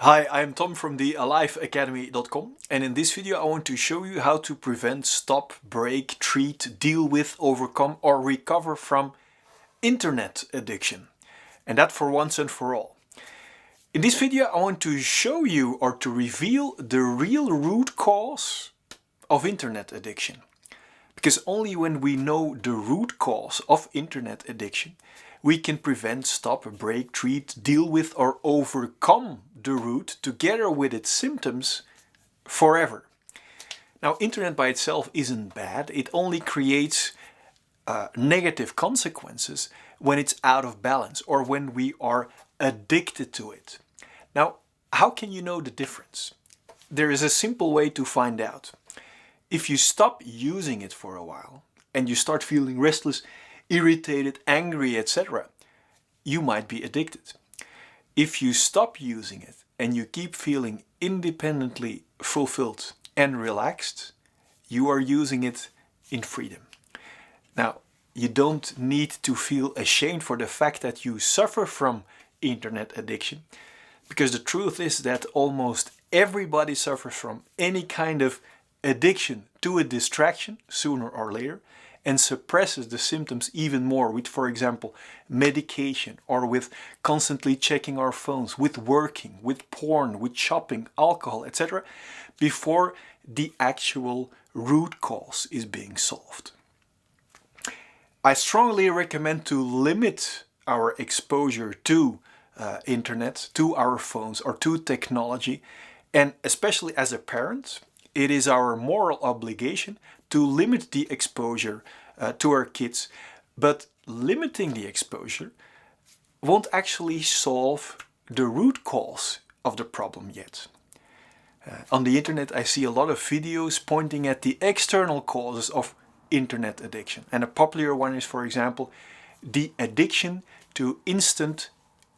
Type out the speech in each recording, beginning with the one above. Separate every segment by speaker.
Speaker 1: Hi, I'm Tom from the AliveAcademy.com, and in this video I want to show you how to prevent, stop, break, treat, deal with, overcome or recover from internet addiction. And that for once and for all. In this video I want to show you or to reveal the real root cause of internet addiction. Because only when we know the root cause of internet addiction, we can prevent, stop, break, treat, deal with or overcome the root together with its symptoms forever. Now, internet by itself isn't bad. It only creates negative consequences when it's out of balance or when we are addicted to it. Now, how can you know the difference? There is a simple way to find out. If you stop using it for a while and you start feeling restless, irritated, angry, etc., you might be addicted. If you stop using it and you keep feeling independently fulfilled and relaxed, you are using it in freedom. Now, you don't need to feel ashamed for the fact that you suffer from internet addiction, because the truth is that almost everybody suffers from any kind of addiction to a distraction sooner or later, and suppresses the symptoms even more with, for example, medication or with constantly checking our phones, with working, with porn, with shopping, alcohol, etc., before the actual root cause is being solved. I strongly recommend to limit our exposure to internet, to our phones or to technology, and especially as a parent, it is our moral obligation to limit the exposure to our kids, but limiting the exposure won't actually solve the root cause of the problem yet. On the internet I see a lot of videos pointing at the external causes of internet addiction, and a popular one is, for example, the addiction to instant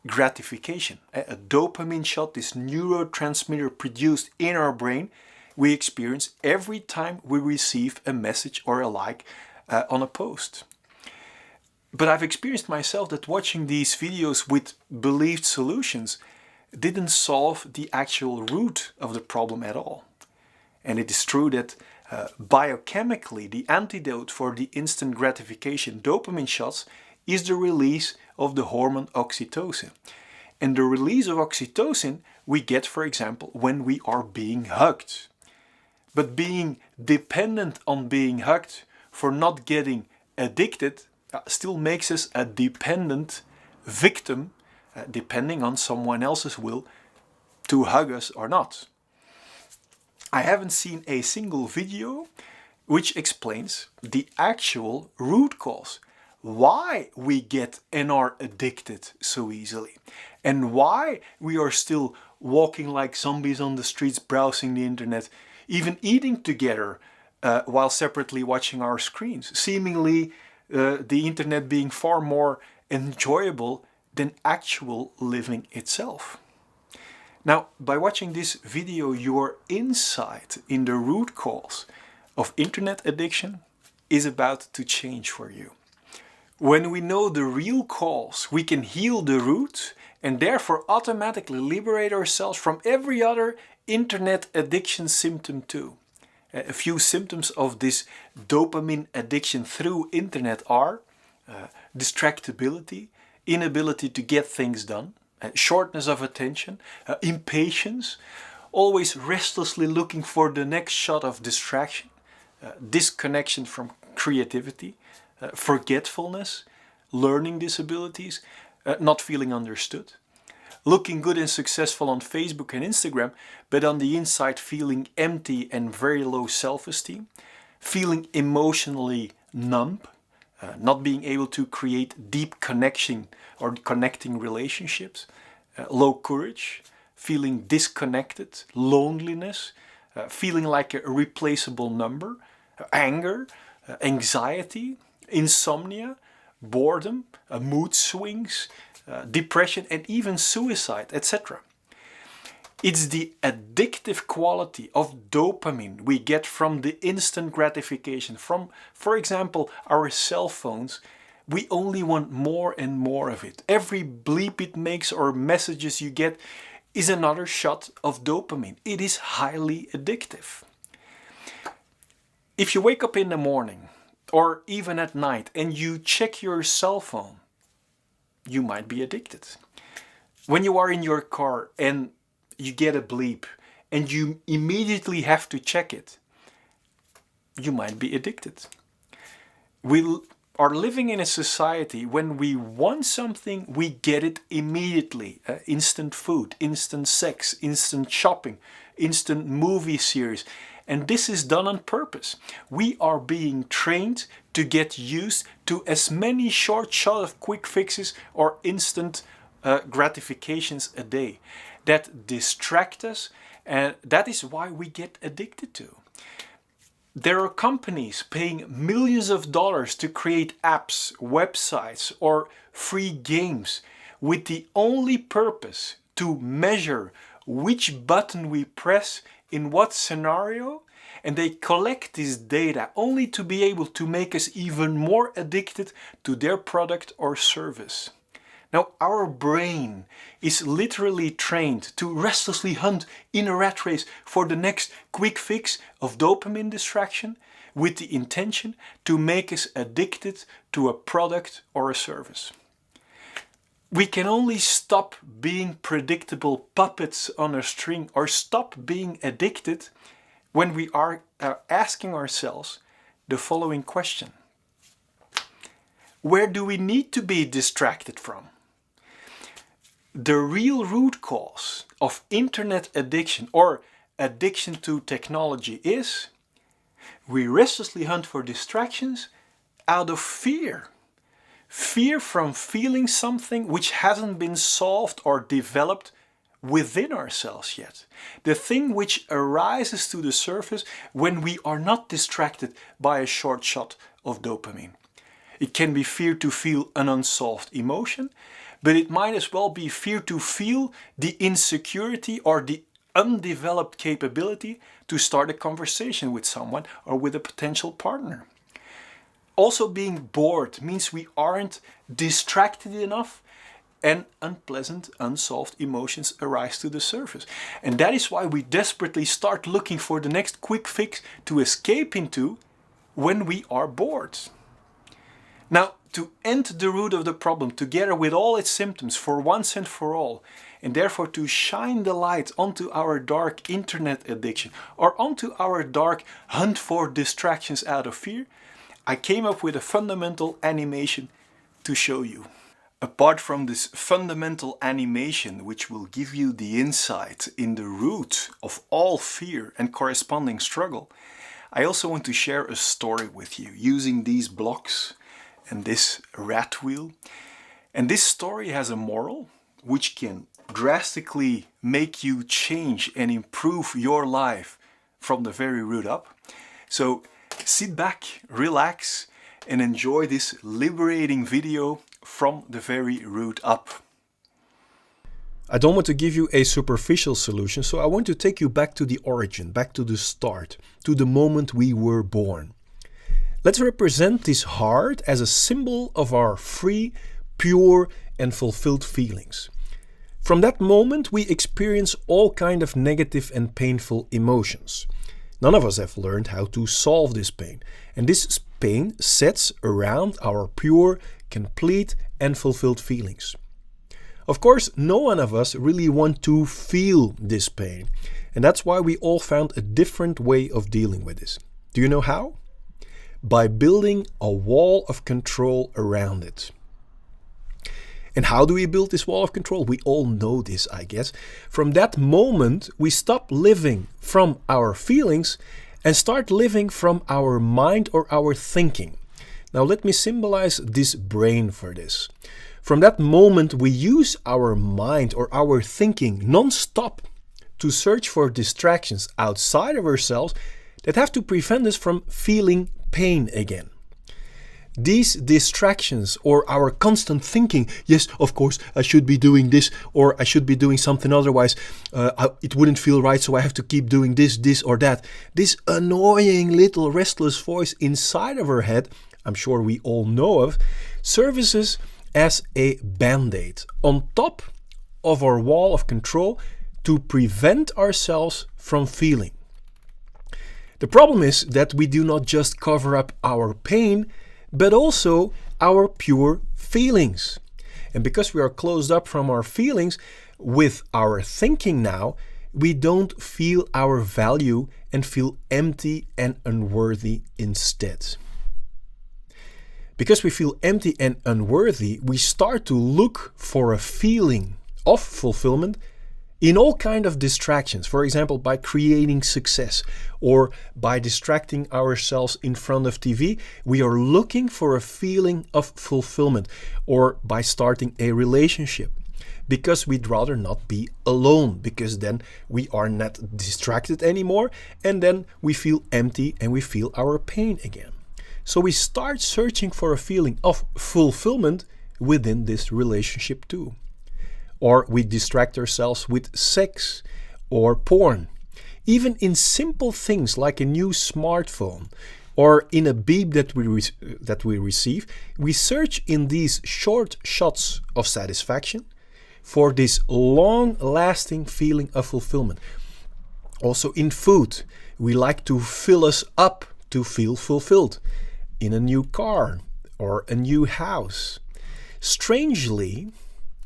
Speaker 1: gratification. A dopamine shot, this neurotransmitter produced in our brain, we experience every time we receive a message or a like on a post. But I've experienced myself that watching these videos with believed solutions didn't solve the actual root of the problem at all. And it is true that biochemically the antidote for the instant gratification dopamine shots is the release of the hormone oxytocin. And the release of oxytocin we get, for example, when we are being hugged. But being dependent on being hugged for not getting addicted still makes us a dependent victim, depending on someone else's will to hug us or not. I haven't seen a single video which explains the actual root cause. Why we get and are addicted so easily. And why we are still walking like zombies on the streets, browsing the internet, even eating together while separately watching our screens, seemingly the internet being far more enjoyable than actual living itself. Now, by watching this video, your insight in the root cause of internet addiction is about to change for you. When we know the real cause, we can heal the root and therefore automatically liberate ourselves from every other internet addiction symptom too. A few symptoms of this dopamine addiction through internet are distractibility, inability to get things done, shortness of attention, impatience, always restlessly looking for the next shot of distraction, disconnection from creativity, forgetfulness, learning disabilities, not feeling understood, looking good and successful on Facebook and Instagram, but on the inside feeling empty and very low self-esteem, feeling emotionally numb, not being able to create deep connection or connecting relationships, low courage, feeling disconnected, loneliness, feeling like a replaceable number, anger, anxiety, insomnia, boredom, mood swings, depression and even suicide, etc. It's the addictive quality of dopamine we get from the instant gratification from, for example, our cell phones. We only want more and more of it. Every bleep it makes or messages you get, is another shot of dopamine. It is highly addictive. If you wake up in the morning or even at night and you check your cell phone, you might be addicted. When you are in your car and you get a bleep and you immediately have to check it, you might be addicted. We are living in a society when we want something, we get it immediately. Instant food, instant sex, instant shopping, instant movie series. And this is done on purpose. We are being trained to get used to as many short shot of quick fixes or instant gratifications a day that distract us, and that is why we get addicted to. There are companies paying millions of dollars to create apps, websites, or free games with the only purpose to measure which button we press in what scenario, and they collect this data only to be able to make us even more addicted to their product or service. Now, our brain is literally trained to restlessly hunt in a rat race for the next quick fix of dopamine distraction with the intention to make us addicted to a product or a service. We can only stop being predictable puppets on a string or stop being addicted when we are asking ourselves the following question. Where do we need to be distracted from? The real root cause of internet addiction or addiction to technology is we restlessly hunt for distractions out of fear. Fear from feeling something which hasn't been solved or developed within ourselves yet. The thing which arises to the surface when we are not distracted by a short shot of dopamine. It can be fear to feel an unsolved emotion, but it might as well be fear to feel the insecurity or the undeveloped capability to start a conversation with someone or with a potential partner. Also, being bored means we aren't distracted enough and unpleasant, unsolved emotions arise to the surface. And that is why we desperately start looking for the next quick fix to escape into when we are bored. Now, to end the root of the problem together with all its symptoms for once and for all, and therefore to shine the light onto our dark internet addiction or onto our dark hunt for distractions out of fear, I came up with a fundamental animation to show you. Apart from this fundamental animation, which will give you the insight in the root of all fear and corresponding struggle, I also want to share a story with you using these blocks and this rat wheel. And this story has a moral which can drastically make you change and improve your life from the very root up. So sit back, relax, and enjoy this liberating video from the very root up. I don't want to give you a superficial solution, so I want to take you back to the origin, back to the start, to the moment we were born. Let's represent this heart as a symbol of our free, pure, and fulfilled feelings. From that moment, we experience all kinds of negative and painful emotions. None of us have learned how to solve this pain, and this pain sets around our pure, complete, and fulfilled feelings. Of course, no one of us really want to feel this pain, and that's why we all found a different way of dealing with this. Do you know how? By building a wall of control around it. And how do we build this wall of control? We all know this, I guess. From that moment, we stop living from our feelings and start living from our mind or our thinking. Now let me symbolize this brain for this. From that moment, we use our mind or our thinking non-stop to search for distractions outside of ourselves that have to prevent us from feeling pain again. These distractions or our constant thinking, yes, of course, I should be doing this or I should be doing something otherwise, it wouldn't feel right, so I have to keep doing this or that. This annoying little restless voice inside of our head, I'm sure we all know of, services as a band-aid on top of our wall of control
Speaker 2: to prevent ourselves from feeling. The problem is that we do not just cover up our pain, but also our pure feelings. And because we are closed up from our feelings, with our thinking now, we don't feel our value and feel empty and unworthy instead. Because we feel empty and unworthy, we start to look for a feeling of fulfillment in all kinds of distractions. For example, by creating success or by distracting ourselves in front of TV, we are looking for a feeling of fulfillment, or by starting a relationship, because we'd rather not be alone, because then we are not distracted anymore, and then we feel empty and we feel our pain again. So we start searching for a feeling of fulfillment within this relationship too. Or we distract ourselves with sex or porn. Even in simple things like a new smartphone or in a beep that we receive, we search in these short shots of satisfaction for this long-lasting feeling of fulfillment. Also in food, we like to fill us up to feel fulfilled. In a new car or a new house. Strangely,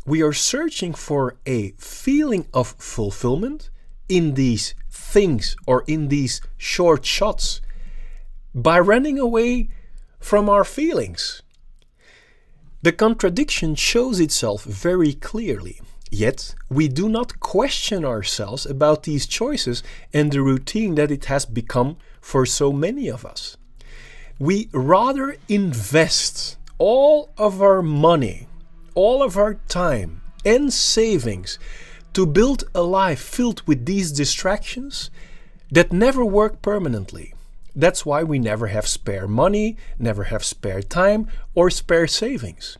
Speaker 2: we are searching for a feeling of fulfillment in these things or in these short shots by running away from our feelings. The contradiction shows itself very clearly, yet we do not question ourselves about these choices and the routine that it has become for so many of us. We rather invest all of our money, all of our time and savings to build a life filled with these distractions that never work permanently. That's why we never have spare money, never have spare time or spare savings.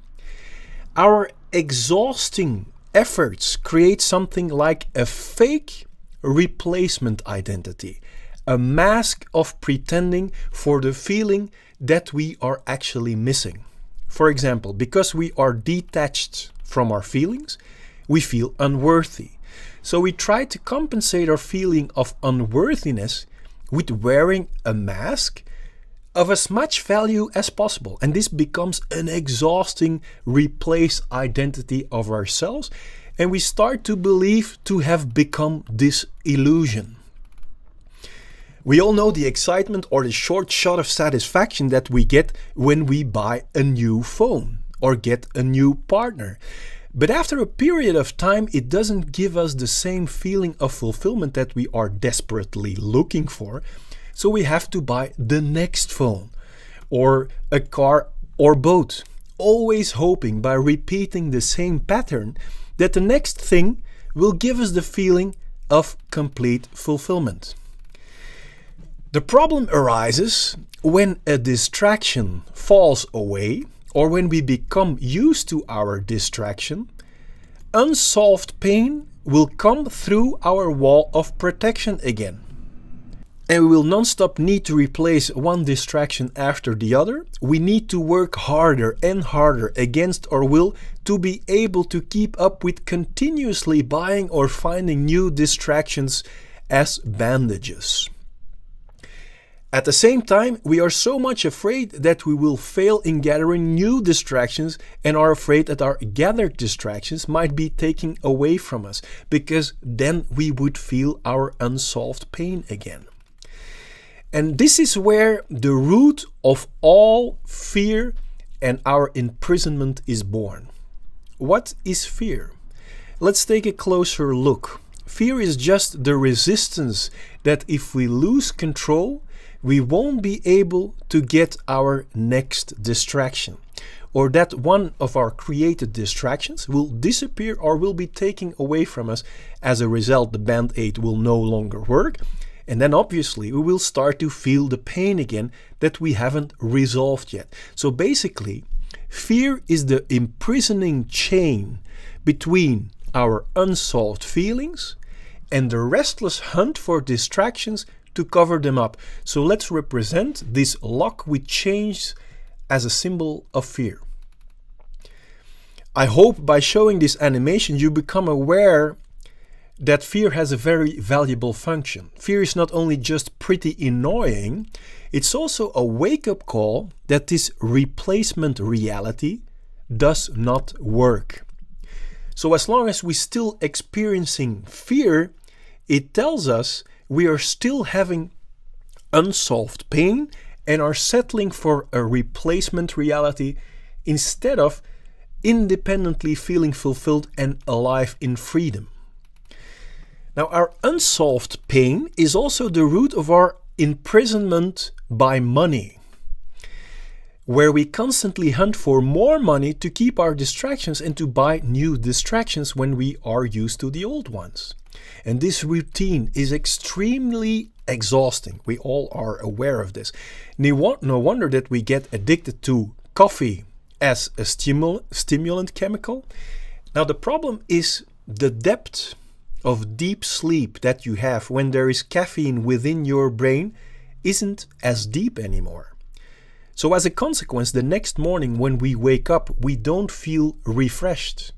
Speaker 2: Our exhausting efforts create something like a fake replacement identity. A mask of pretending for the feeling that we are actually missing. For example, because we are detached from our feelings, we feel unworthy. So we try to compensate our feeling of unworthiness with wearing a mask of as much value as possible. And this becomes an exhausting replaced identity of ourselves, and we start to believe to have become this illusion. We all know the excitement or the short shot of satisfaction that we get when we buy a new phone or get a new partner. But after a period of time, it doesn't give us the same feeling of fulfillment that we are desperately looking for. So we have to buy the next phone or a car or boat, always hoping by repeating the same pattern that the next thing will give us the feeling of complete fulfillment. The problem arises when a distraction falls away or when we become used to our distraction. Unsolved pain will come through our wall of protection again. And we will non-stop need to replace one distraction after the other. We need to work harder and harder against our will to be able to keep up with continuously buying or finding new distractions as bandages. At the same time, we are so much afraid that we will fail in gathering new distractions and are afraid that our gathered distractions might be taken away from us, because then we would feel our unsolved pain again. And this is where the root of all fear and our imprisonment is born. What is fear? Let's take a closer look. Fear is just the resistance that if we lose control, we won't be able to get our next distraction, or that one of our created distractions will disappear or will be taken away from us. As a result, the band-aid will no longer work, and then obviously we will start to feel the pain again that we haven't resolved yet. So basically, fear is the imprisoning chain between our unsolved feelings and the restless hunt for distractions to cover them up. So let's represent this lock with chains as a symbol of fear. I hope by showing this animation you become aware that fear has a very valuable function. Fear is not only just pretty annoying, it's also a wake-up call that this replacement reality does not work. So as long as we're still experiencing fear, it tells us we are still having unsolved pain and are settling for a replacement reality instead of independently feeling fulfilled and alive in freedom. Now, our unsolved pain is also the root of our imprisonment by money, where we constantly hunt for more money to keep our distractions and to buy new distractions when we are used to the old ones. And this routine is extremely exhausting. We all are aware of this. No wonder that we get addicted to coffee as a stimulant chemical. Now, the problem is the depth of deep sleep that you have when there is caffeine within your brain isn't as deep anymore. So as a consequence, the next morning when we wake up, we don't feel refreshed.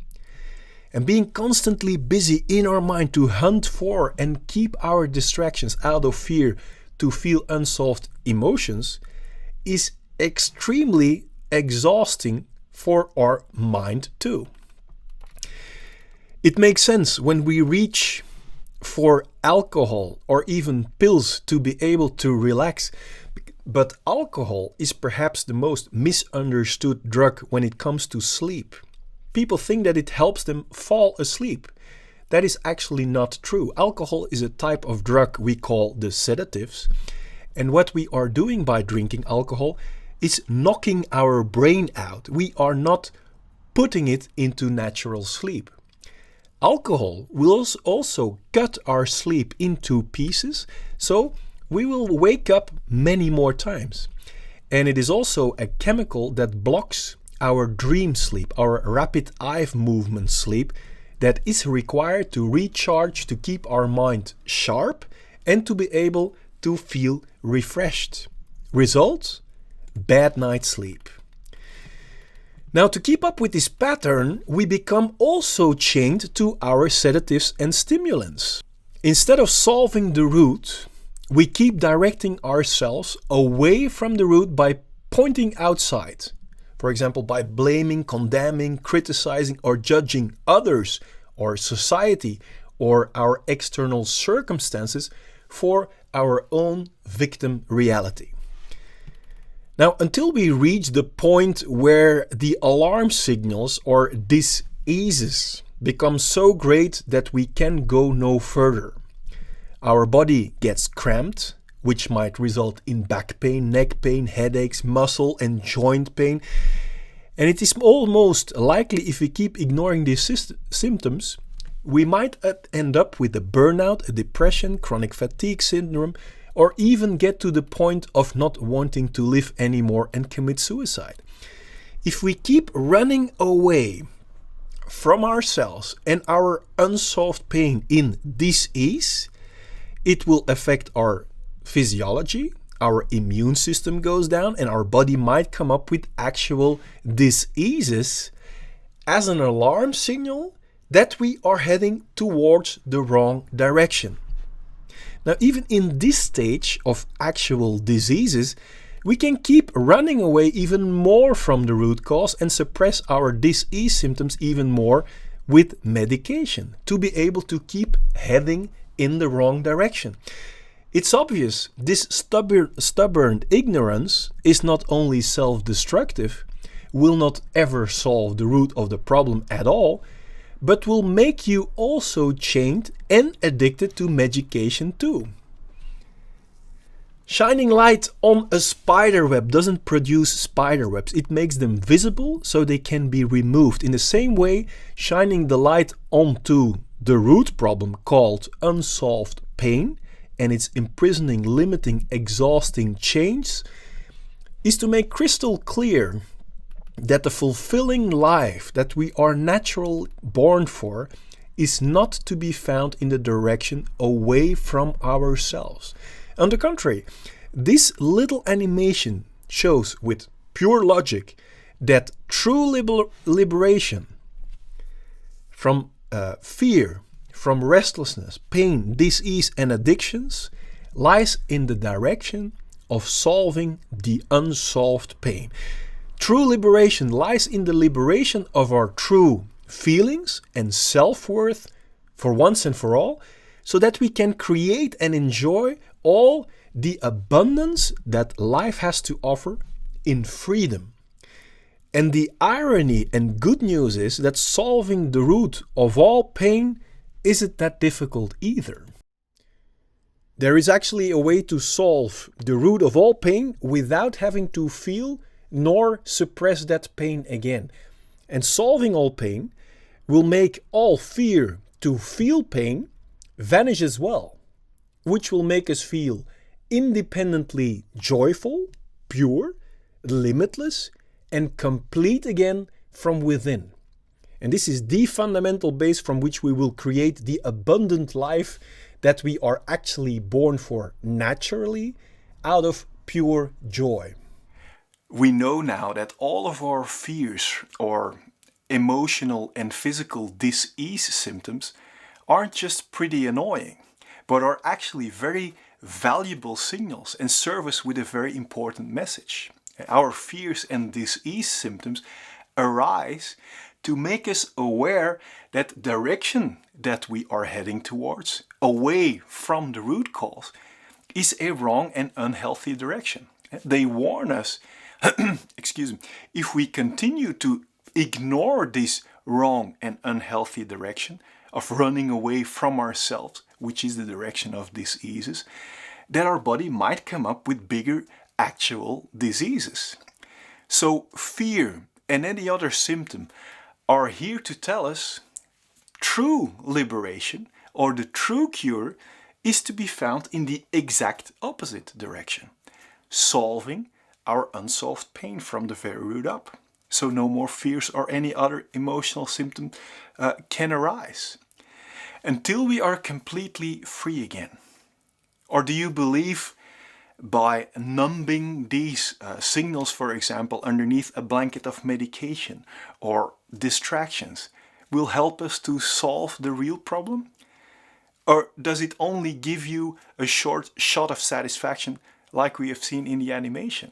Speaker 2: And being constantly busy in our mind to hunt for and keep our distractions out of fear to feel unsolved emotions is extremely exhausting for our mind too. It makes sense when we reach for alcohol or even pills to be able to relax, but alcohol is perhaps the most misunderstood drug when it comes to sleep. People think that it helps them fall asleep. That is actually not true. Alcohol is a type of drug we call the sedatives, and what we are doing by drinking alcohol is knocking our brain out. We are not putting it into natural sleep. Alcohol will also cut our sleep into pieces, so we will wake up many more times. And it is also a chemical that blocks our dream sleep, our rapid eye movement sleep that is required to recharge, to keep our mind sharp and to be able to feel refreshed. Result? Bad night's sleep. Now, to keep up with this pattern, we become also chained to our sedatives and stimulants. Instead of solving the root, we keep directing ourselves away from the root by pointing outside. For example, by blaming, condemning, criticizing, or judging others or society or our external circumstances for our own victim reality. Now, until we reach the point where the alarm signals or diseases become so great that we can go no further. Our body gets cramped, which might result in back pain, neck pain, headaches, muscle and joint pain. And it is almost likely, if we keep ignoring these symptoms, we might end up with a burnout, a depression, chronic fatigue syndrome, or even get to the point of not wanting to live anymore and commit suicide. If we keep running away from ourselves and our unsolved pain in disease, it will affect our physiology, our immune system goes down, and our body might come up with actual diseases as an alarm signal that we are heading towards the wrong direction. Now, even in this stage of actual diseases, we can keep running away even more from the root cause and suppress our disease symptoms even more with medication to be able to keep heading in the wrong direction. It's obvious this stubborn ignorance is not only self-destructive, will not ever solve the root of the problem at all, but will make you also chained and addicted to medication too. Shining light on a spider web doesn't produce spider webs. It makes them visible so they can be removed. In the same way, shining the light onto the root problem called unsolved pain and its imprisoning, limiting, exhausting chains is to make crystal clear that the fulfilling life that we are naturally born for is not to be found in the direction away from ourselves. On the contrary, this little animation shows with pure logic that true liberation from fear, from restlessness, pain, disease, and addictions lies in the direction of solving the unsolved pain. True liberation lies in the liberation of our true feelings and self-worth for once and for all, so that we can create and enjoy all the abundance that life has to offer in freedom. And the irony and good news is that solving the root of all pain isn't that difficult either. There is actually a way to solve the root of all pain without having to feel nor suppress that pain again. And solving all pain will make all fear to feel pain vanish as well, which will make us feel independently joyful, pure, limitless, and complete again from within. And this is the fundamental base from which we will create the abundant life that we are actually born for naturally, out of pure joy.
Speaker 1: We know now that all of our fears or emotional and physical dis-ease symptoms aren't just pretty annoying, but are actually very valuable signals and serve us with a very important message. Our fears and dis-ease symptoms arise to make us aware that direction that we are heading towards, away from the root cause, is a wrong and unhealthy direction. They warn us, excuse me, if we continue to ignore this wrong and unhealthy direction of running away from ourselves, which is the direction of diseases, that our body might come up with bigger actual diseases. So fear and any other symptom are here to tell us true liberation or the true cure is to be found in the exact opposite direction, solving our unsolved pain from the very root up. So no more fears or any other emotional symptom can arise until we are completely free again. Or do you believe by numbing these signals, for example, underneath a blanket of medication or distractions, will help us to solve the real problem? Or does it only give you a short shot of satisfaction like we have seen in the animation?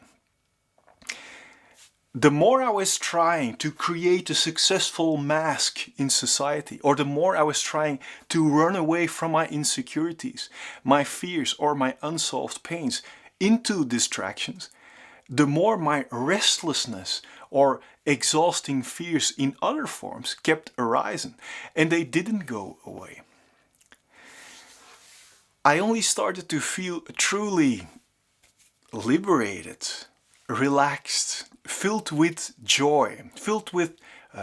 Speaker 1: The more I was trying to create a successful mask in society, or the more I was trying to run away from my insecurities, my fears, or my unsolved pains into distractions, the more my restlessness or exhausting fears in other forms kept arising, and they didn't go away. I only started to feel truly liberated, relaxed, filled with joy, filled with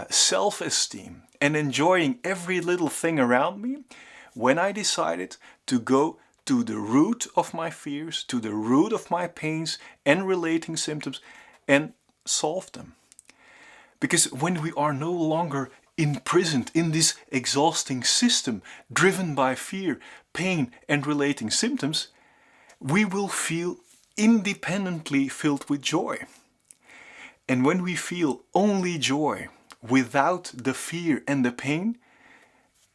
Speaker 1: self-esteem, and enjoying every little thing around me when I decided to go to the root of my fears, to the root of my pains and relating symptoms, and solve them. Because when we are no longer imprisoned in this exhausting system driven by fear, pain and relating symptoms, we will feel independently filled with joy. And when we feel only joy without the fear and the pain,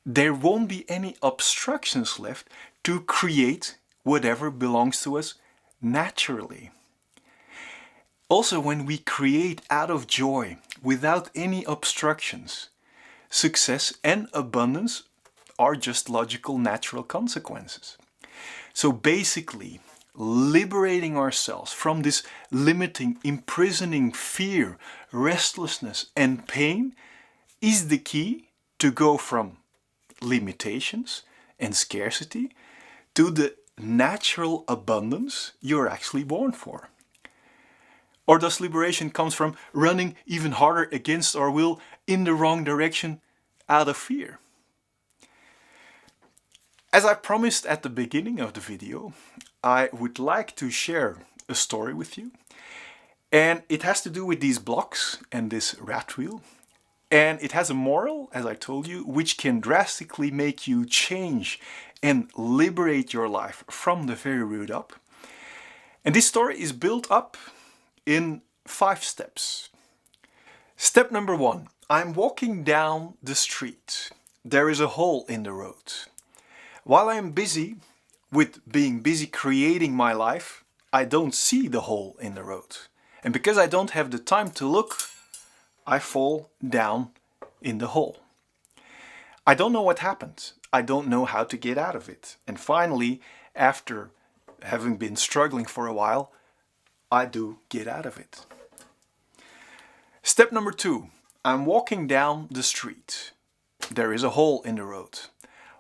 Speaker 1: there won't be any obstructions left to create whatever belongs to us naturally. Also, when we create out of joy without any obstructions, success and abundance are just logical, natural consequences. So basically, liberating ourselves from this limiting, imprisoning fear, restlessness and pain is the key to go from limitations and scarcity to the natural abundance you're actually born for. Or does liberation come from running even harder against our will in the wrong direction out of fear? As I promised at the beginning of the video, I would like to share a story with you. And it has to do with these blocks and this rat wheel. And it has a moral, as I told you, which can drastically make you change and liberate your life from the very root up. And this story is built up in 5 steps. Step number 1. I'm walking down the street. there is a hole in the road. While I am busy with being busy creating my life, I don't see the hole in the road. And because I don't have the time to look, I fall down in the hole. I don't know what happened. I don't know how to get out of it. And finally, after having been struggling for a while, I do get out of it. Step number 2. I'm walking down the street. There is a hole in the road.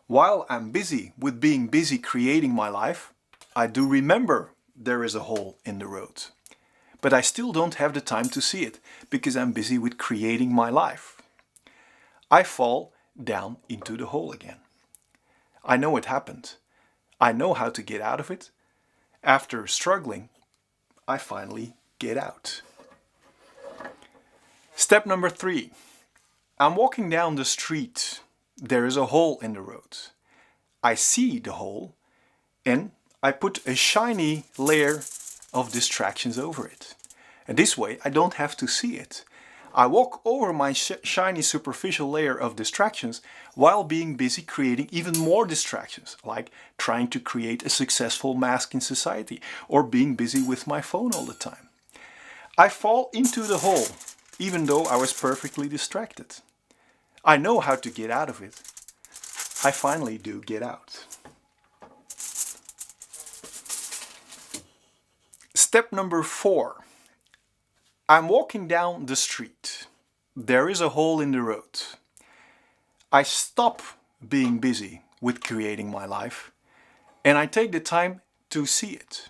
Speaker 1: While I'm busy with being busy creating my life, I do remember there is a hole in the road. But I still don't have the time to see it because I'm busy with creating my life. I fall down into the hole again. I know it happened. I know how to get out of it. After struggling, I finally get out. Step number 3. I'm walking down the street. There is a hole in the road. I see the hole and I put a shiny layer of distractions over it. And this way I don't have to see it. I walk over my shiny superficial layer of distractions while being busy creating even more distractions, like trying to create a successful mask in society or being busy with my phone all the time. I fall into the hole even though I was perfectly distracted. I know how to get out of it. I finally do get out. Step number 4. I'm walking down the street. There is a hole in the road. I stop being busy with creating my life and I take the time to see it.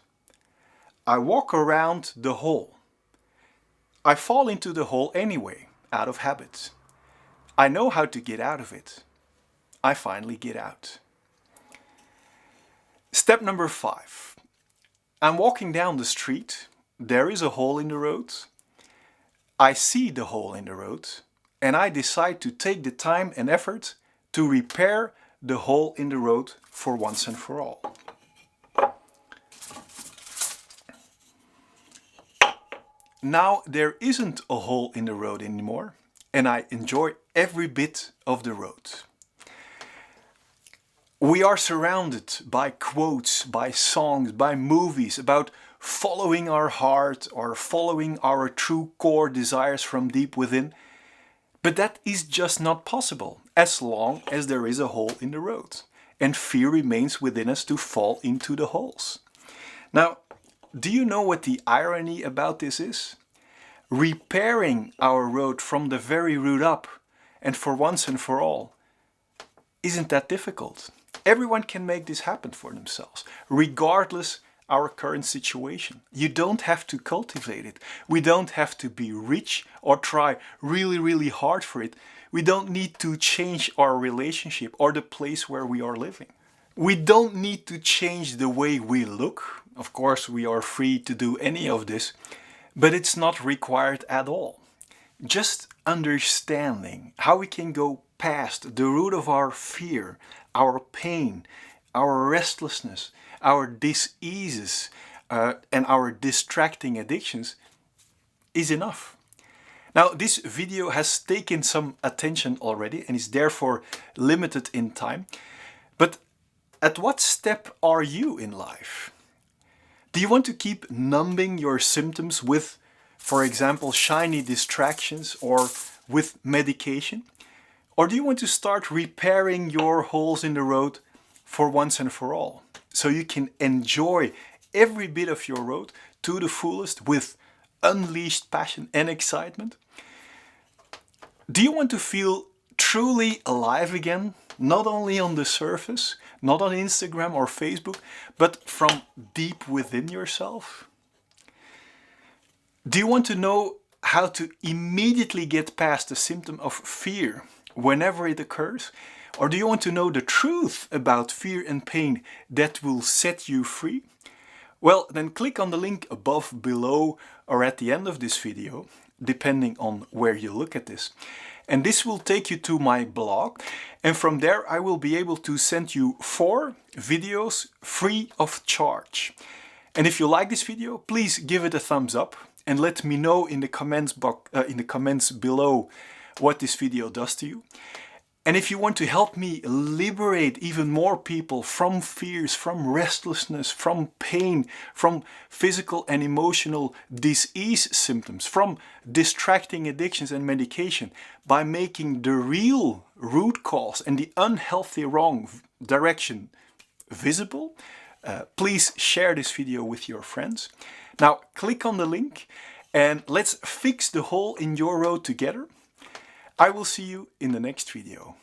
Speaker 1: I walk around the hole. I fall into the hole anyway, out of habit. I know how to get out of it. I finally get out. Step number 5. I'm walking down the street. There is a hole in the road. I see the hole in the road and I decide to take the time and effort to repair the hole in the road for once and for all. Now there isn't a hole in the road anymore and I enjoy every bit of the road. We are surrounded by quotes, by songs, by movies about following our heart or following our true core desires from deep within. But that is just not possible as long as there is a hole in the road and fear remains within us to fall into the holes. Now, do you know what the irony about this is? Repairing our road from the very root up and for once and for all isn't that difficult. Everyone can make this happen for themselves, regardless our current situation. You don't have to cultivate it. We don't have to be rich or try really, really hard for it. We don't need to change our relationship or the place where we are living. We don't need to change the way we look. Of course, we are free to do any of this, but it's not required at all. Just understanding how we can go past the root of our fear, our pain, our restlessness, our diseases, and our distracting addictions is enough. Now, this video has taken some attention already and is therefore limited in time. But at what step are you in life? Do you want to keep numbing your symptoms with, for example, shiny distractions or with medication? Or do you want to start repairing your holes in the road for once and for all, so you can enjoy every bit of your road to the fullest with unleashed passion and excitement? Do you want to feel truly alive again, not only on the surface, not on Instagram or Facebook, but from deep within yourself? Do you want to know how to immediately get past the symptom of fear whenever it occurs? Or do you want to know the truth about fear and pain that will set you free? Well, then click on the link above, below, or at the end of this video, depending on where you look at this. And this will take you to my blog. And from there, I will be able to send you 4 videos free of charge. And if you like this video, please give it a thumbs up and let me know in the comments below what this video does to you. And if you want to help me liberate even more people from fears, from restlessness, from pain, from physical and emotional disease symptoms, from distracting addictions and medication, by making the real root cause and the unhealthy wrong direction visible, please share this video with your friends. Now click on the link and let's fix the hole in your road together. I will see you in the next video.